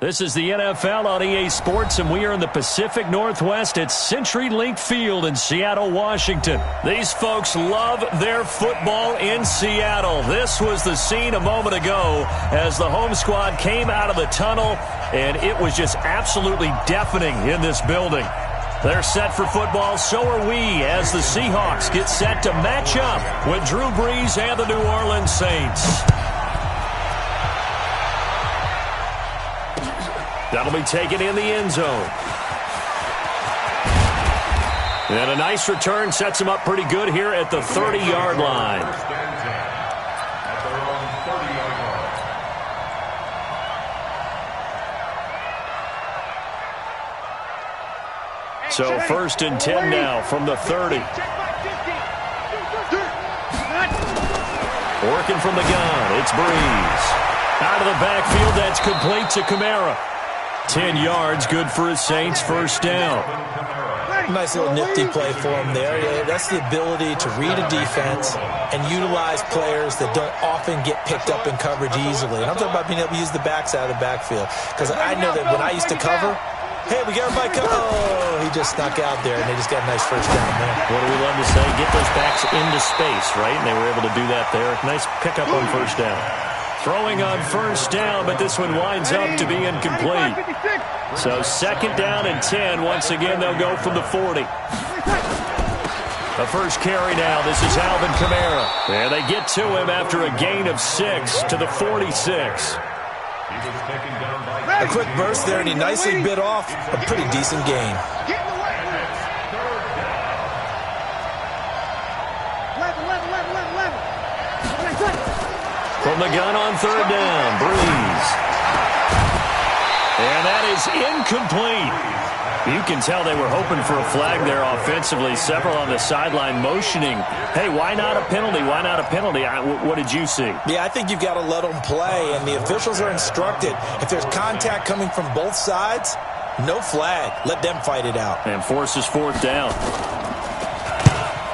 This is the NFL on EA Sports, and we are in the Pacific Northwest at CenturyLink Field in Seattle, Washington. These folks love their football in Seattle. This was the scene a moment ago as the home squad came out of the tunnel, and it was just absolutely deafening in this building. They're set for football, so are we, as the Seahawks get set to match up with Drew Brees and the New Orleans Saints. That'll be taken in the end zone. And a nice return sets him up pretty good here at the 30-yard line. So 1st and 10 now from the 30. Working from the gun, it's Brees. Out of the backfield, that's complete to Kamara. 10 yards, good for his Saints, first down. Nice little nifty play for him there. That's the ability to read a defense and utilize players that don't often get picked up in coverage easily. And I'm talking about being able to use the backs out of the backfield. Because I know that when I used to cover, hey, we got everybody covered. Oh, he just snuck out there, and they just got a nice first down there. What do we love to say? Get those backs into space, right? And they were able to do that there. Nice pickup on first down. Throwing on first down, but this one winds up to be incomplete. So 2nd down and 10. Once again, they'll go from the 40. The first carry now. This is Alvin Kamara. And they get to him after a gain of 6 to the 46. A quick burst there, and he nicely bit off a pretty decent gain. From the gun on 3rd down, Brees. And that is incomplete. You can tell they were hoping for a flag there offensively. Several on the sideline motioning, hey, why not a penalty? Why not a penalty? What did you see? Yeah, I think you've got to let them play, and the officials are instructed. If there's contact coming from both sides, no flag. Let them fight it out. And forces 4th down.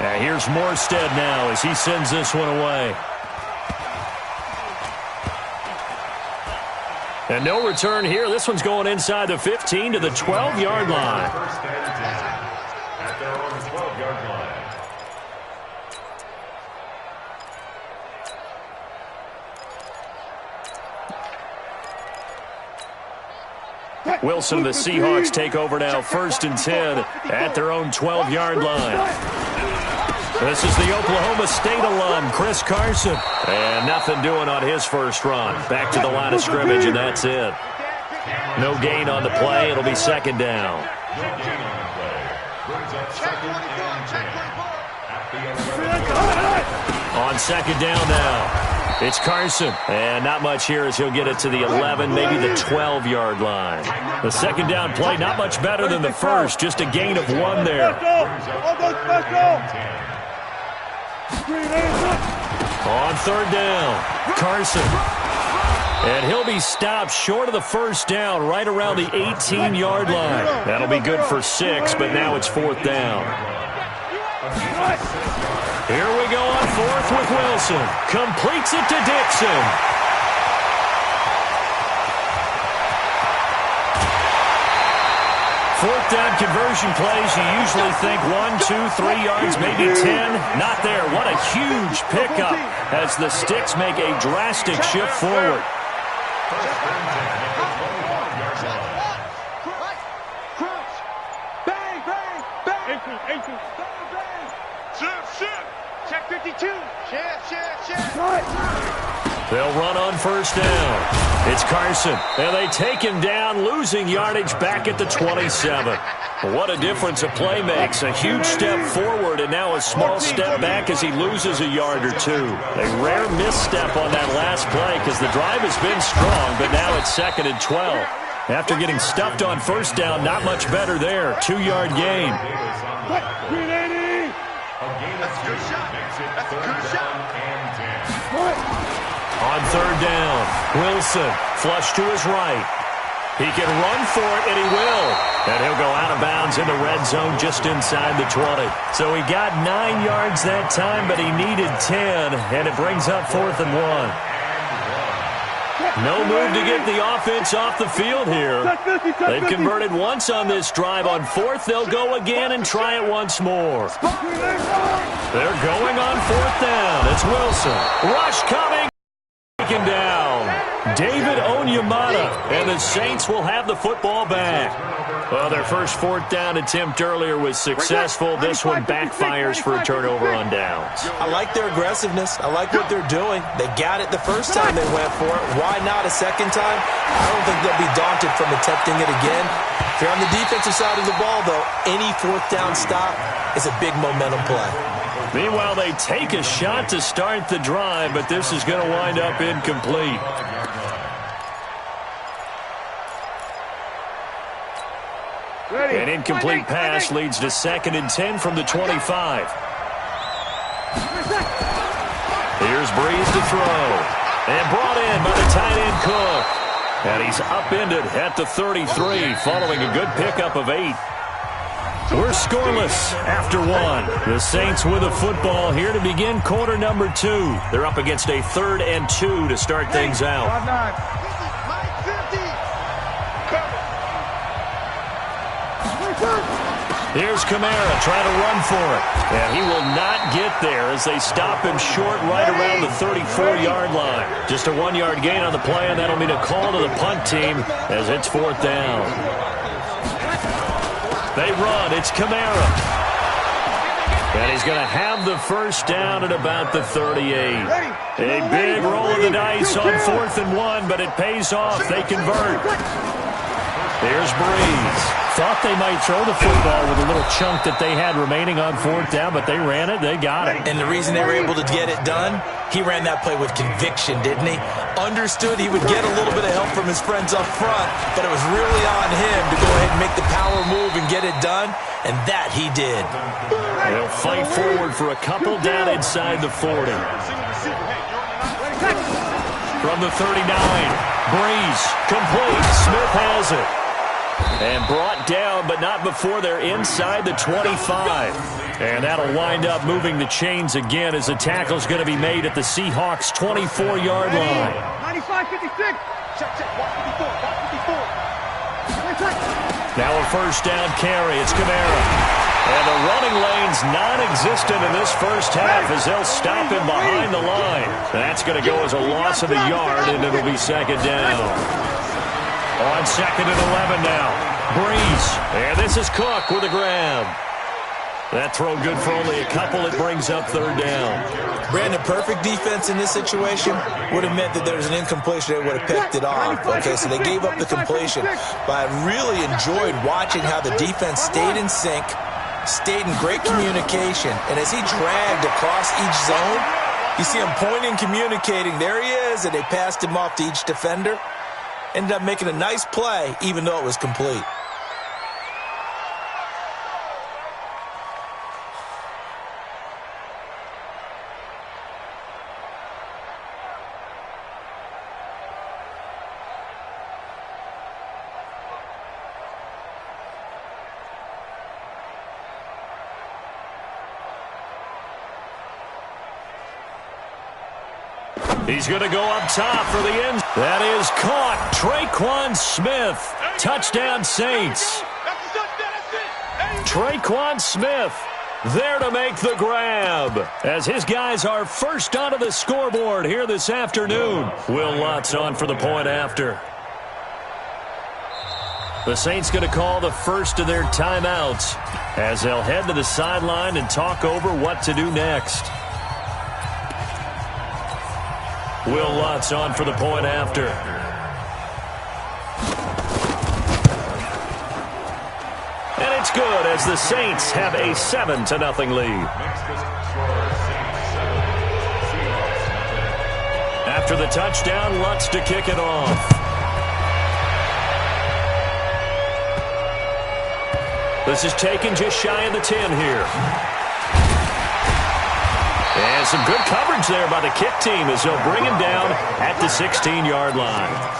And here's Morstead now as he sends this one away. And no return here. This one's going inside the 15 to the 12-yard line. Wilson and the Seahawks take over now, 1st and 10 at their own 12-yard line. This is the Oklahoma State alum, Chris Carson. And nothing doing on his first run. Back to the line of scrimmage, and that's it. No gain on the play. It'll be 2nd down. On 2nd down now, it's Carson. And not much here as he'll get it to the 11, maybe the 12-yard line. The 2nd down play, not much better than the first. Just a gain of 1 there. On 3rd down, Carson. And he'll be stopped short of the first down right around the 18-yard line. That'll be good for 6, but now it's 4th down. Here we go on 4th with Wilson. Completes it to Dixon. Fourth down conversion plays, you usually think 1, 2, 3 yards, maybe 10. Not there. What a huge pickup as the Sticks make a drastic shift forward. Bang, bang, bang. 18. Shift. Check 52. Shift. They'll run on first down. It's Carson. And they take him down, losing yardage back at the 27. What a difference a play makes. A huge step forward and now a small step back as he loses a yard or two. A rare misstep on that last play because the drive has been strong, but now it's 2nd and 12. After getting stuffed on first down, not much better there. 2-yard gain. That's a good shot. That's a good shot. On 3rd down, Wilson flush to his right. He can run for it, and he will. And he'll go out of bounds in the red zone just inside the 20. So he got 9 yards that time, but he needed 10, and it brings up 4th and 1. No move to get the offense off the field here. They've converted once on this drive. On 4th, they'll go again and try it once more. They're going on 4th down. It's Wilson. Rush coming. Taken down. David Onyemata, and the Saints will have the football back. Well, their first 4th down attempt earlier was successful. This one backfires for a turnover on downs. I like their aggressiveness. I like what they're doing. They got it the first time they went for it. Why not a second time? I don't think they'll be daunted from attempting it again. If you're on the defensive side of the ball, though, any 4th down stop is a big momentum play. Meanwhile, they take a shot to start the drive, but this is going to wind up incomplete. An incomplete pass leads to 2nd and 10 from the 25. Here's Breeze to throw. And brought in by the tight end Cook. And he's upended at the 33 following a good pickup of 8. We're scoreless after 1. The Saints with a football here to begin quarter number 2. They're up against a 3rd and 2 to start things out. Here's Kamara trying to run for it. And he will not get there as they stop him short right around the 34-yard line. Just a 1-yard gain on the play, and that'll mean a call to the punt team as it's 4th down. They run. It's Kamara. And he's going to have the first down at about the 38. A big roll of the dice on 4th and 1, but it pays off. They convert. Here's Breeze. Thought they might throw the football with a little chunk that they had remaining on 4th down, but they ran it. They got it. And the reason they were able to get it done, he ran that play with conviction, didn't he? Understood he would get a little bit of help from his friends up front, but it was really on him to go ahead and make the power move and get it done, and that he did. They'll fight forward for a couple down inside the 40. From the 39, Breeze, complete. Smith has it. And brought down, but not before they're inside the 25. And that'll wind up moving the chains again as the tackle's going to be made at the Seahawks' 24-yard line. 95-56. Check, check. 154. Now a first down carry. It's Kamara. And the running lane's non-existent in this first half as they'll stop him behind the line. That's going to go as a loss of a yard, and it'll be 2nd down. On 2nd and 11 now. Breeze. And this is Cook with a grab. That throw good for only a couple. It brings up 3rd down. Brandon, perfect defense in this situation would have meant that there was an incompletion. They would have picked it off. Okay, so they gave up the completion. But I really enjoyed watching how the defense stayed in sync, stayed in great communication. And as he dragged across each zone, you see him pointing, communicating. There he is, and they passed him off to each defender. Ended up making a nice play, even though it was complete. He's going to go up top for the end. That is caught. Traquan Smith. Touchdown, Saints. Traquan Smith there to make the grab as his guys are first onto the scoreboard here this afternoon. Will Lutz on for the point after. The Saints going to call the first of their timeouts as they'll head to the sideline and talk over what to do next. Will Lutz on for the point after. And it's good as the Saints have a 7-0 lead. After the touchdown, Lutz to kick it off. This is taken just shy of the 10 here. And some good coverage there by the kick team as they'll bring him down at the 16-yard line.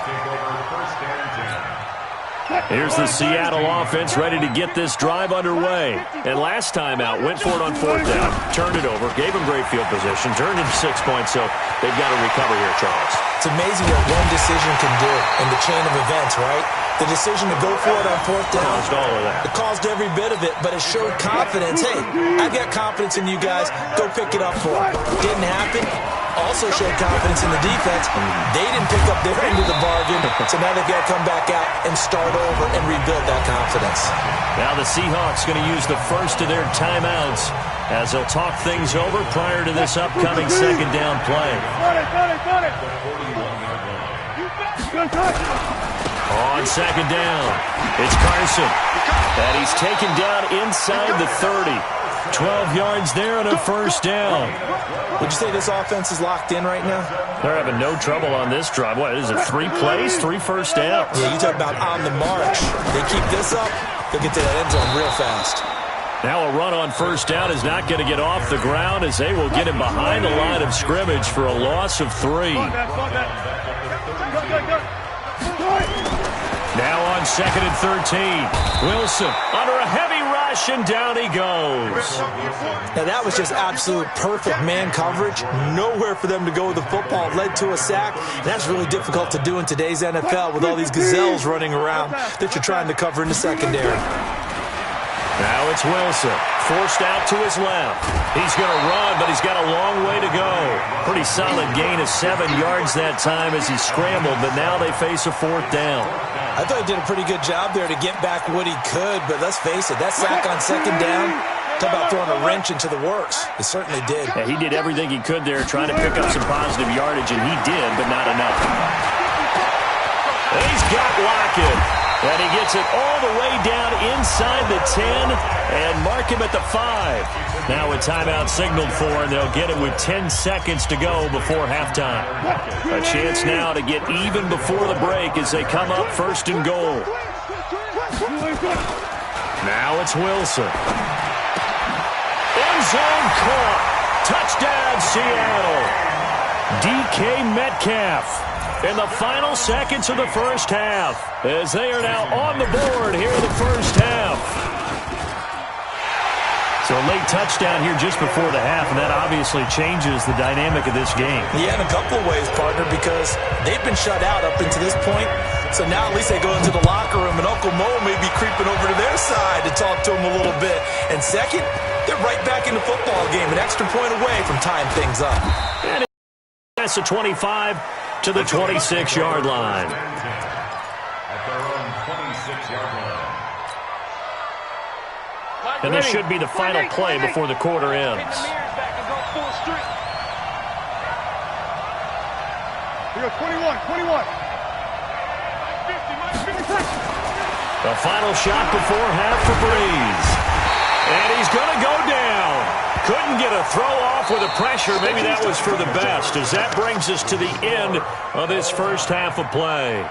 Here's the Seattle offense ready to get this drive underway. And last time out, went for it on 4th down, turned it over, gave him great field position, turned it to 6 points, so they've got to recover here, Charles. It's amazing what one decision can do in the chain of events, right? The decision to go for it on 4th down. Caused all of that. It caused every bit of it, but it showed confidence. Hey, I've got confidence in you guys. Go pick it up for it. Didn't happen. Also showed confidence in the defense. They didn't pick up their end of the bargain, so now they've got to come back out and start over and rebuild that confidence. Now the Seahawks going to use the first of their timeouts as they'll talk things over prior to this upcoming second down play. On second down, it's Carson. And he's taken down inside the 30. 12 yards there and a first down. Would you say this offense is locked in right now? They're having no trouble on this drive. What is it, 3 plays, 3 first downs? Yeah, you talk about on the march. They keep this up, they'll get to that end zone real fast. Now a run on first down is not going to get off the ground as they will get him behind the line of scrimmage for a loss of 3. Now on 2nd and 13. Wilson under a heavy rush, and down he goes. Now that was just absolute perfect man coverage. Nowhere for them to go with the football. It led to a sack. That's really difficult to do in today's NFL with all these gazelles running around that you're trying to cover in the secondary. Now it's Wilson, forced out to his left. He's going to run, but he's got a long way to go. Pretty solid gain of 7 yards that time as he scrambled, but now they face a 4th down. I thought he did a pretty good job there to get back what he could, but let's face it, that sack on 2nd down, talk about throwing a wrench into the works. It certainly did. Yeah, he did everything he could there trying to pick up some positive yardage, and he did, but not enough. And he's got Lockett. And he gets it all the way down inside the 10 and mark him at the 5. Now a timeout signaled for, and they'll get him with 10 seconds to go before halftime. A chance now to get even before the break as they come up 1st and goal. Now it's Wilson. End zone caught. Touchdown, Seattle. DK Metcalf. In the final seconds of the first half, as they are now on the board here in the first half. So a late touchdown here just before the half, and that obviously changes the dynamic of this game. Yeah, in a couple of ways, partner, because they've been shut out up until this point. So now at least they go into the locker room, and Uncle Mo may be creeping over to their side to talk to him a little bit. And second, they're right back in the football game, an extra point away from tying things up. And it's a 25 to the 26-yard line. And this should be the final play before the quarter ends. Here, 21. The final shot before half for Breeze. And he's going to go down. Couldn't get a throw off with the pressure. Maybe that was for the best, as that brings us to the end of this first half of play.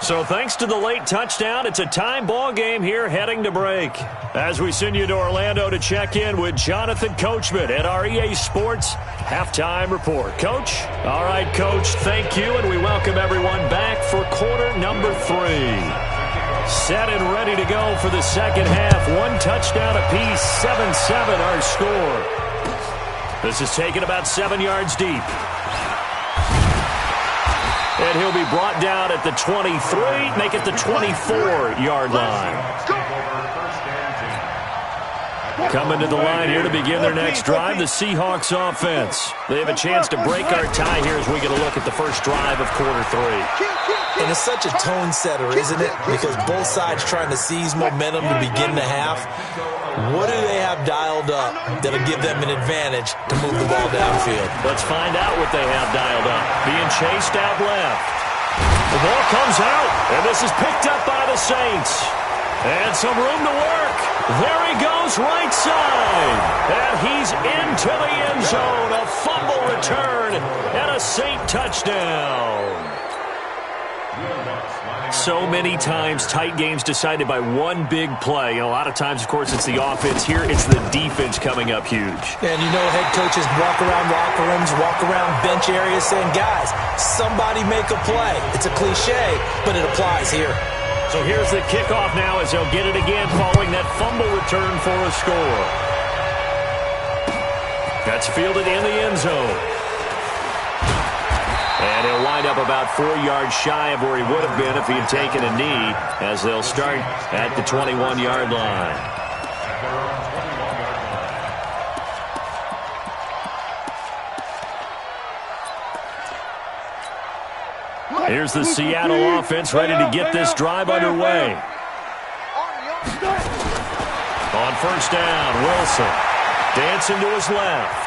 So thanks to the late touchdown, it's a time ball game here heading to break. As we send you to Orlando to check in with Jonathan Coachman at our EA Sports Halftime Report. Coach? All right, Coach, thank you, and we welcome everyone back for quarter number 3. Set and ready to go for the second half. 1 touchdown apiece, 7-7 our score. This is taken about 7 yards deep. And he'll be brought down at the 23, make it the 24-yard line. Coming to the line here to begin their next drive, the Seahawks offense. They have a chance to break our tie here as we get a look at the first drive of quarter 3. And it's such a tone setter, isn't it? Because both sides trying to seize momentum to begin the half. What do they have dialed up that'll give them an advantage to move the ball downfield? Let's find out what they have dialed up. Being chased out left. The ball comes out, and this is picked up by the Saints. And some room to work. There he goes, right side. And he's into the end zone. A fumble return and a Saint touchdown. So many times, tight games decided by one big play. And a lot of times, of course, it's the offense. Here, it's the defense coming up huge. And you know head coaches walk around locker rooms, walk around bench areas saying, guys, somebody make a play. It's a cliche, but it applies here. So here's the kickoff now as they'll get it again following that fumble return for a score. That's fielded in the end zone. And he'll wind up about 4 yards shy of where he would have been if he had taken a knee, as they'll start at the 21-yard line. Here's the Seattle offense ready to get this drive underway. On first down, Wilson dancing to his left.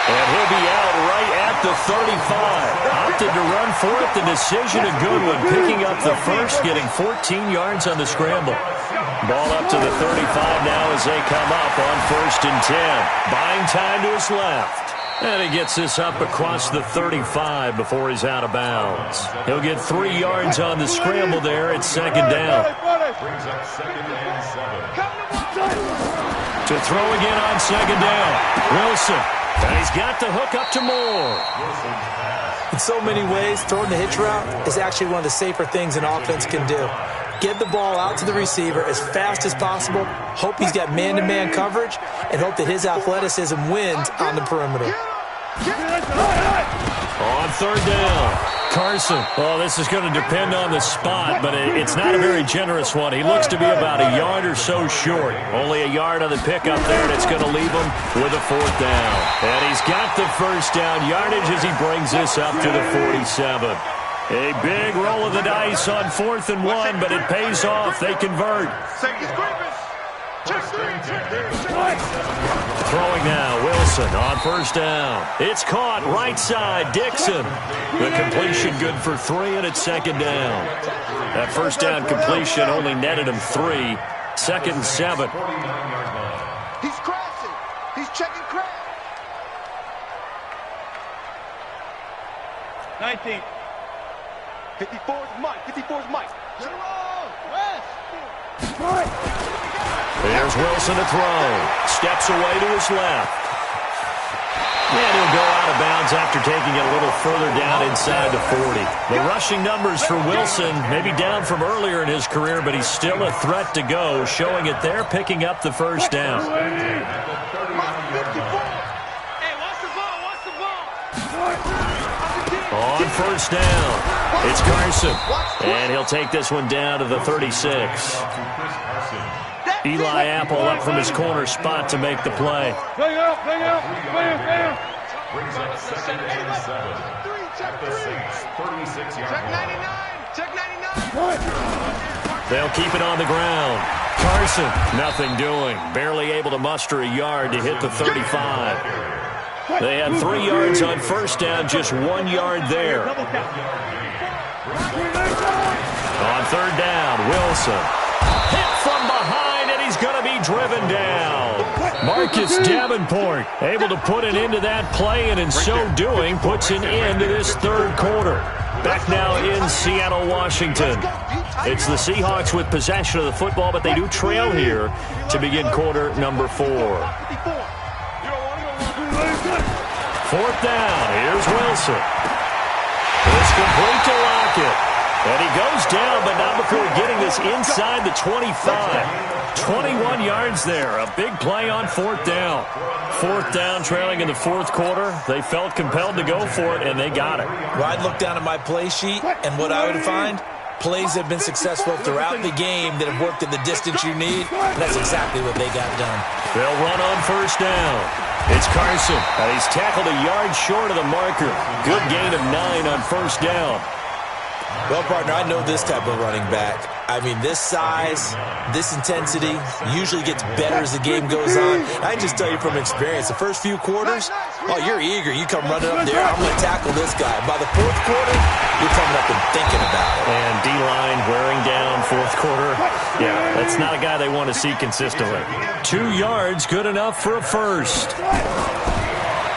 And he'll be out right at the 35. Opted to run for it. The decision a good one. Picking up the first, getting 14 yards on the scramble. Ball up to the 35 now as they come up on 1st and 10. Buying time to his left. And he gets this up across the 35 before he's out of bounds. He'll get 3 yards on the scramble there at 2nd down. To throw again on 2nd down. Wilson. And he's got the hook up to Moore. In so many ways, throwing the hitch route is actually one of the safer things an offense can do. Get the ball out to the receiver as fast as possible, hope he's got man-to-man coverage, and hope that his athleticism wins on the perimeter. On 3rd down, Carson. Well, this is going to depend on the spot, but it's not a very generous one. He looks to be about a yard or so short. Only a yard on the pickup there, and it's going to leave him with a 4th down. And he's got the first down yardage as he brings this up to the 47. A big roll of the dice on 4th and 1, but it pays off. They convert. Throwing now, Wilson on first down. It's caught right side, Dixon. The completion good for 3, and it's 2nd down. That first down completion only netted him 3. 2nd and 7. He's crossing. He's checking crack. 19. 54's Mike. 54's Mike. There's Wilson to throw. Steps away to his left. And he'll go out of bounds after taking it a little further down inside the 40. The rushing numbers for Wilson maybe down from earlier in his career, but he's still a threat to go, showing it there, picking up the first down. On first down, it's Carson. And he'll take this one down to the 36. Eli Apple up from his corner spot to make the play. Bring up. Brings up 2nd and 7. At the 36-yard line. Check 99. They'll keep it on the ground. Carson, nothing doing. Barely able to muster a yard to hit the 35. They had 3 yards on first down, just 1 yard there. On 3rd down, Wilson. Hit from behind, and he's going to be driven down. Marcus Davenport able to put an end to that play, and in so doing, puts an end to this 3rd quarter. Back now in Seattle, Washington. It's the Seahawks with possession of the football, but they do trail here to begin quarter number 4. 4th down. Here's Wilson. It's complete to Lockett. And he goes down, but not before getting this inside the 25. 21 yards there. A big play on 4th down. 4th down, trailing in the 4th quarter. They felt compelled to go for it, and they got it. Well, I'd look down at my play sheet, and what I would find, plays have been successful throughout the game that have worked in the distance you need. And that's exactly what they got done. They'll run on first down. It's Carson. And he's tackled a yard short of the marker. Good gain of 9 on first down. Well, partner, I know this type of running back. I mean, this size, this intensity usually gets better as the game goes on. I can just tell you from experience, the first few quarters, oh, you're eager. You come running up there, I'm going to tackle this guy. By the fourth quarter, you're coming up and thinking about it. And D-line wearing down fourth quarter. Yeah, that's not a guy they want to see consistently. 2 yards, good enough for a first.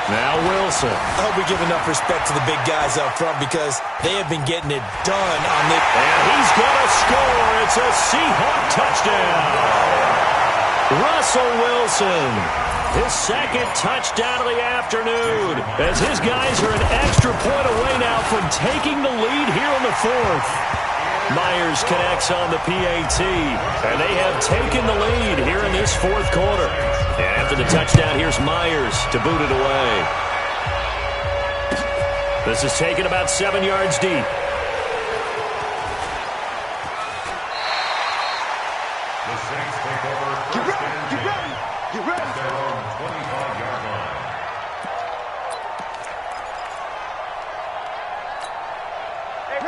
Now Wilson. I hope we give enough respect to the big guys up front because they have been getting it done on this. And he's going to score. It's a Seahawk touchdown. Russell Wilson, his second touchdown of the afternoon, as his guys are an extra point away now from taking the lead here in the fourth. Myers connects on the PAT, and they have taken the lead here in this fourth quarter. And after the touchdown, here's Myers to boot it away. This is taken about 7 yards deep. The Saints take over. Get ready, get ready, get ready. At their own 25-yard line.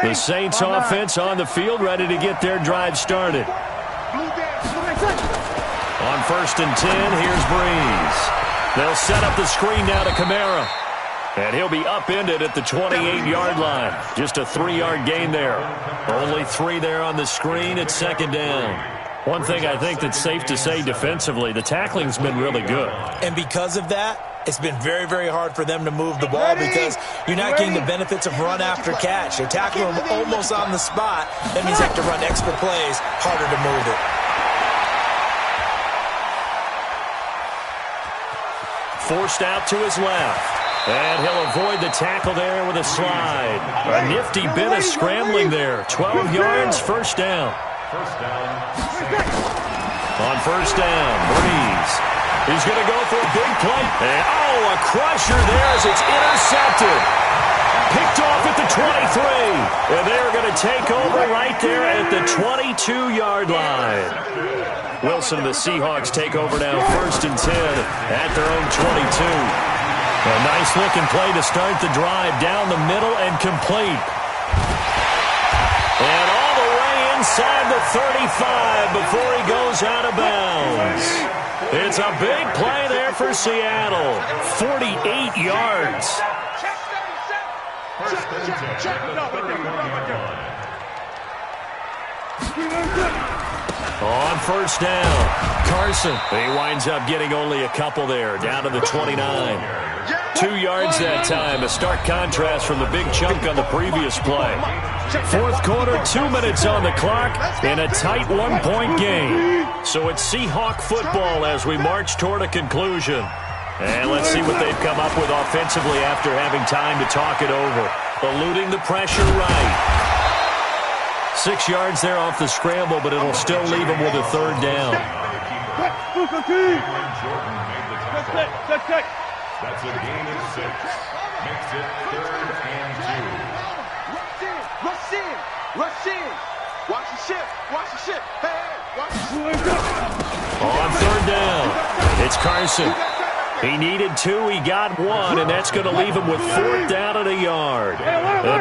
The Saints offense on the field, ready to get their drive started. On 1st and 10, here's Breeze. They'll set up the screen now to Kamara. And he'll be upended at the 28-yard line. Just a 3-yard gain there. Only 3 there on the screen at second down. One thing I think that's safe to say defensively, the tackling's been really good. And because of that, it's been very, very hard for them to move the ball because you're not getting the benefits of run after catch. They're tackling them almost on the spot. That means they have to run extra plays, harder to move it. Forced out to his left. And he'll avoid the tackle there with a slide. A nifty bit of scrambling there. 12 yards, first down. First down. On first down, Breeze. He's going to go for a big play. And, oh, a crusher there as it's intercepted. Picked off at the 23. And they're going to take over right there at the 22-yard line. Wilson and the Seahawks take over now 1st and 10 at their own 22. A nice-looking play to start the drive down the middle and complete. And all the way inside the 35 before he goes out of bounds. It's a big play there for Seattle. 48 yards. First and 10 at the 31-yard line. On first down, Carson. He winds up getting only a couple there, down to the 29. 2 yards that time, a stark contrast from the big chunk on the previous play. Fourth quarter, 2 minutes on the clock, in a tight 1-point game. So it's Seahawk football as we march toward a conclusion. And let's see what they've come up with offensively after having time to talk it over. Eluding the pressure right. 6 yards there off the scramble, but it'll still leave him with a third down. That's a gain of 6. Makes it 3rd and 2. Rush in, rush in. Watch the ship, watch the ship. Hey, watch the ship. On third down, it's Carson. He needed 2, he got 1, and that's going to leave him with 4th down at a yard.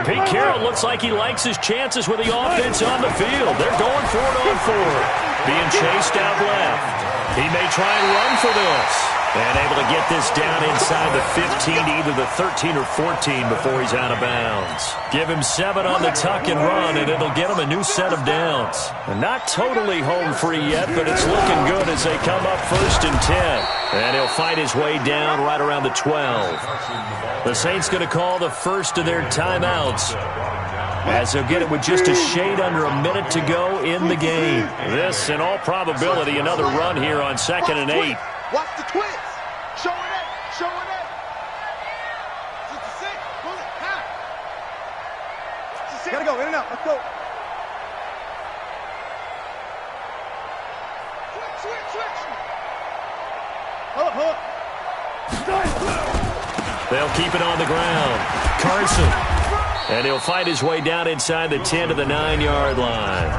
Pete Carroll looks like he likes his chances with the offense on the field. They're going for it on 4th. Being chased out left. He may try and run for this. And able to get this down inside the 15, either the 13 or 14 before he's out of bounds. Give him 7 on the tuck and run, and it'll get him a new set of downs. And not totally home free yet, but it's looking good as they come up 1st and 10. And he'll fight his way down right around the 12. The Saints going to call the first of their timeouts, as they'll get it with just a shade under a minute to go in the game. This, in all probability, another run here on 2nd and 8. Watch the twist. Show it up. Show it up. 66. Pull it. High. 66. Gotta go. In and out. Let's go. They'll keep it on the ground. Carson. And he'll fight his way down inside the 10 to the 9-yard line.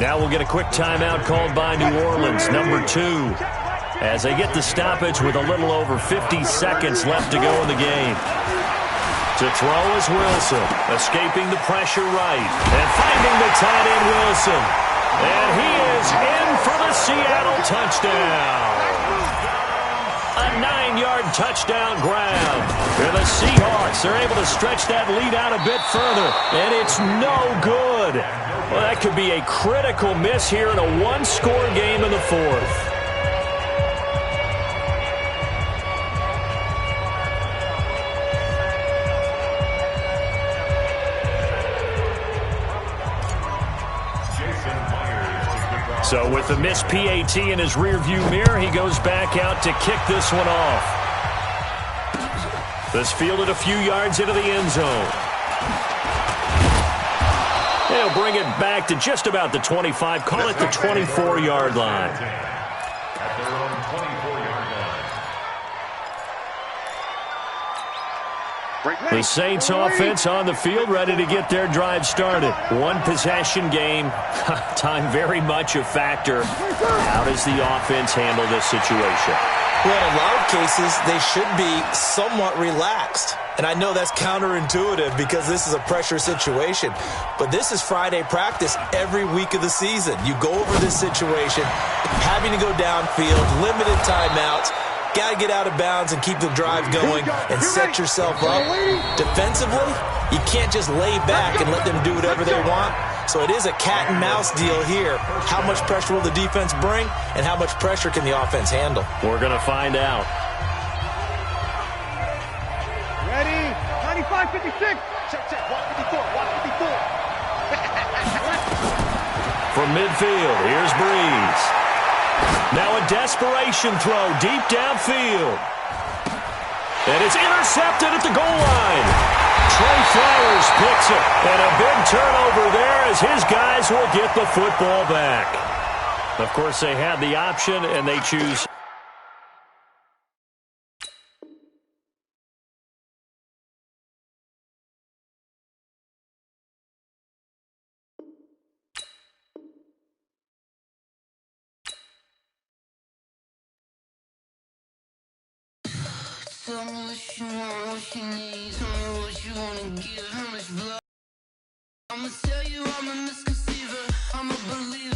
Now we'll get a quick timeout called by New Orleans, number 2. As they get the stoppage with a little over 50 seconds left to go in the game. To throw is Wilson, escaping the pressure right, and finding the tight end Wilson. And he is in for the Seattle touchdown. A 9-yard touchdown grab. And the Seahawks are able to stretch that lead out a bit further. And it's no good. Well, that could be a critical miss here in a one-score game in the fourth. So with the missed PAT in his rearview mirror, he goes back out to kick this one off. This fielded a few yards into the end zone. He'll bring it back to just about the 25, call it the 24-yard line. At their own 24-yard line. The Saints offense on the field, ready to get their drive started. One possession game, time very much a factor. How does the offense handle this situation? Well, in a lot of cases, they should be somewhat relaxed. And I know that's counterintuitive because this is a pressure situation. But this is Friday practice every week of the season. You go over this situation, having to go downfield, limited timeouts. Got to get out of bounds and keep the drive going and set yourself up. Defensively, you can't just lay back and let them do whatever they want. So it is a cat and mouse deal here. How much pressure will the defense bring and how much pressure can the offense handle? We're going to find out. Ready? 95, 56. Check, check. Watch 54. Watch 54. From midfield, here's Breeze. Now a desperation throw deep downfield. And it's intercepted at the goal line. Trey Flowers picks it. And a big turnover there as his guys will get the football back. Of course, they had the option, and they choose. Tell me what you want, what you need. Tell me what you wanna give, how much blood. I'ma tell you I'm a misconceiver, I'm a believer.